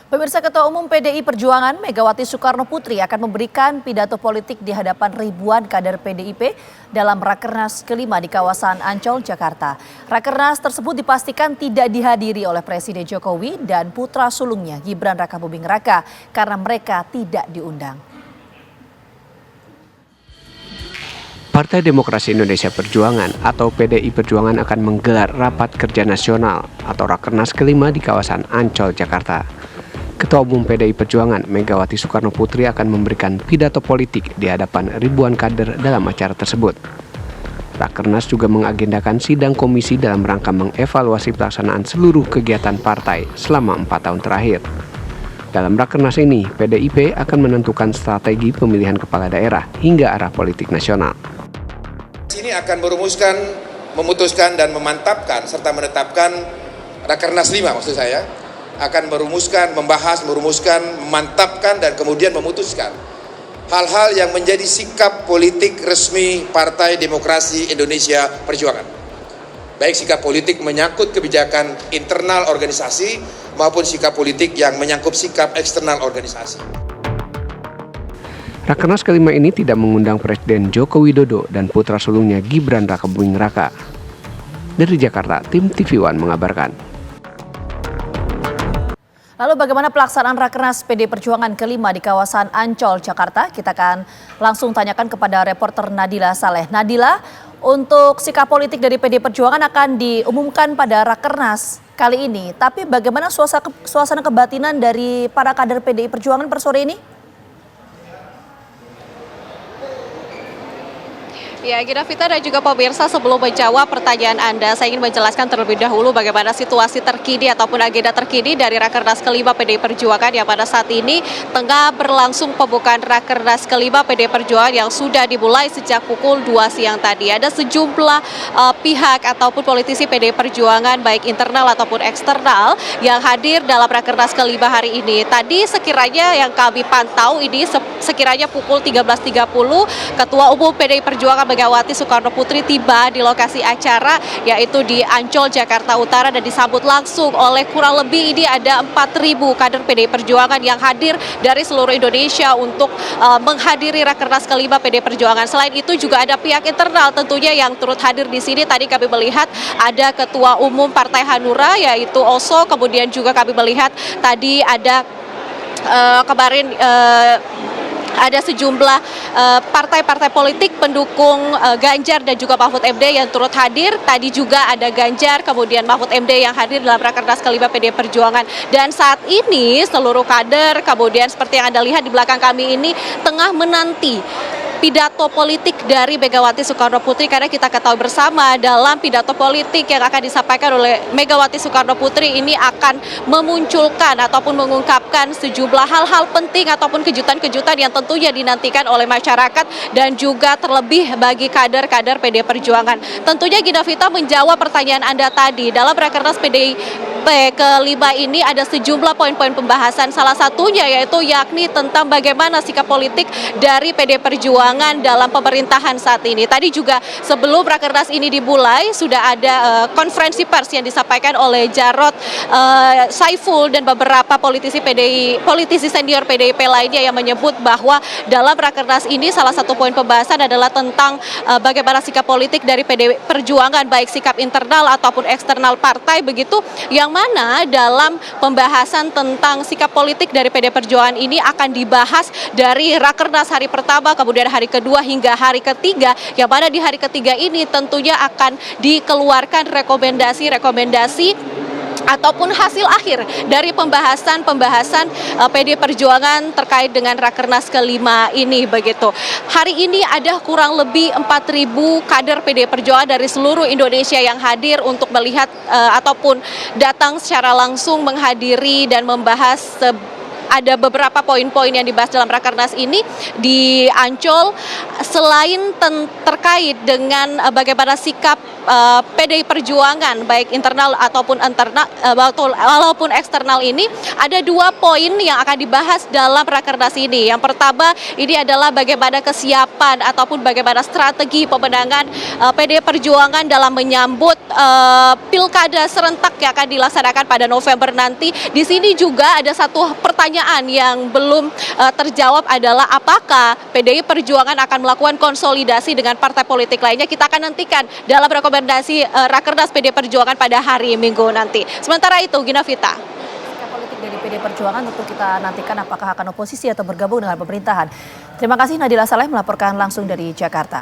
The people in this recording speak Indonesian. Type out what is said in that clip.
Pemirsa, Ketua Umum PDI Perjuangan Megawati Soekarno Putri akan memberikan pidato politik di hadapan ribuan kader PDIP dalam Rakernas kelima di kawasan Ancol, Jakarta. Rakernas tersebut dipastikan tidak dihadiri oleh Presiden Jokowi dan putra sulungnya Gibran Rakabuming Raka karena mereka tidak diundang. Partai Demokrasi Indonesia Perjuangan atau PDI Perjuangan akan menggelar rapat kerja nasional atau Rakernas kelima di kawasan Ancol, Jakarta. Ketua Umum PDI Perjuangan Megawati Soekarno Putri akan memberikan pidato politik di hadapan ribuan kader dalam acara tersebut. Rakernas juga mengagendakan sidang komisi dalam rangka mengevaluasi pelaksanaan seluruh kegiatan partai selama 4 tahun terakhir. Dalam Rakernas ini, PDIP akan menentukan strategi pemilihan kepala daerah hingga arah politik nasional. Ini akan memutuskan dan memantapkan serta menetapkan Rakernas 5 maksud saya. Akan membahas, memantapkan, dan kemudian memutuskan hal-hal yang menjadi sikap politik resmi Partai Demokrasi Indonesia Perjuangan. Baik sikap politik menyangkut kebijakan internal organisasi maupun sikap politik yang menyangkut sikap eksternal organisasi. Rakernas kelima ini tidak mengundang Presiden Joko Widodo dan putra sulungnya Gibran Rakabuming Raka. Dari Jakarta, tim TV One mengabarkan. Lalu bagaimana pelaksanaan Rakernas PD Perjuangan kelima di kawasan Ancol, Jakarta? Kita akan langsung tanyakan kepada reporter Nadila Saleh. Nadila, untuk sikap politik dari PD Perjuangan akan diumumkan pada Rakernas kali ini. Tapi bagaimana suasana kebatinan dari para kader PDI Perjuangan per sore ini? Ya, Gina Vita dan juga pemirsa, sebelum menjawab pertanyaan Anda, saya ingin menjelaskan terlebih dahulu bagaimana situasi terkini ataupun agenda terkini dari Rakernas kelima PDI Perjuangan yang pada saat ini tengah berlangsung pembukaan Rakernas kelima PDI Perjuangan yang sudah dimulai sejak pukul 2 siang tadi. Ada sejumlah pihak ataupun politisi PDI Perjuangan baik internal ataupun eksternal yang hadir dalam Rakernas kelima hari ini. Tadi sekiranya yang kami pantau ini sekiranya pukul 13.30 Ketua Umum PDI Perjuangan Megawati Soekarno Putri tiba di lokasi acara yaitu di Ancol, Jakarta Utara dan disambut langsung oleh kurang lebih ini ada 4.000 kader PDI Perjuangan yang hadir dari seluruh Indonesia untuk menghadiri Rakernas kelima PDI Perjuangan. Selain itu juga ada pihak internal tentunya yang turut hadir di sini. Tadi kami melihat ada Ketua Umum Partai Hanura yaitu Oso, kemudian juga kami melihat tadi ada kemarin ada sejumlah partai-partai politik pendukung Ganjar dan juga Mahfud MD yang turut hadir. Tadi juga ada Ganjar, kemudian Mahfud MD yang hadir dalam Rakernas kelima PDI Perjuangan. Dan saat ini seluruh kader, kemudian seperti yang Anda lihat di belakang kami ini, tengah menanti pidato politik dari Megawati Soekarno Putri, karena kita ketahui bersama dalam pidato politik yang akan disampaikan oleh Megawati Soekarno Putri ini akan memunculkan ataupun mengungkapkan sejumlah hal-hal penting ataupun kejutan-kejutan yang tentunya dinantikan oleh masyarakat dan juga terlebih bagi kader-kader PDI Perjuangan. Tentunya Gina Vita menjawab pertanyaan Anda tadi, dalam Rakernas PDI kelima ini ada sejumlah poin-poin pembahasan, salah satunya yakni tentang bagaimana sikap politik dari PDI Perjuangan dalam pemerintahan saat ini. Tadi juga sebelum Rakernas ini dimulai sudah ada konferensi pers yang disampaikan oleh Jarod Saiful dan beberapa politisi senior PDIP lainnya yang menyebut bahwa dalam Rakernas ini salah satu poin pembahasan adalah tentang bagaimana sikap politik dari PDI Perjuangan baik sikap internal ataupun eksternal partai, begitu yang mana dalam pembahasan tentang sikap politik dari PDI Perjuangan ini akan dibahas dari Rakernas hari pertama, kemudian hari kedua hingga hari ketiga, yang mana di hari ketiga ini tentunya akan dikeluarkan rekomendasi ataupun hasil akhir dari pembahasan PDI Perjuangan terkait dengan Rakernas kelima ini begitu. Hari ini ada kurang lebih 4.000 kader PDI Perjuangan dari seluruh Indonesia yang hadir untuk melihat ataupun datang secara langsung menghadiri dan membahas ada beberapa poin-poin yang dibahas dalam Rakernas ini di Ancol, selain terkait dengan bagaimana sikap PDI Perjuangan baik internal ataupun walaupun eksternal ini, ada 2 poin yang akan dibahas dalam Rakernas ini. Yang pertama ini adalah bagaimana kesiapan ataupun bagaimana strategi pemenangan PDI Perjuangan dalam menyambut pilkada serentak yang akan dilaksanakan pada November nanti. Di sini juga ada satu pertanyaan yang belum terjawab, adalah apakah PDI Perjuangan akan melakukan konsolidasi dengan partai politik lainnya. Kita akan nantikan dalam rekomendasi Rakernas PDI Perjuangan pada hari Minggu nanti. Sementara itu, Gina Vita. Sikap politik dari PDI Perjuangan tentu kita nantikan apakah akan oposisi atau bergabung dengan pemerintahan. Terima kasih Nadila Saleh melaporkan langsung dari Jakarta.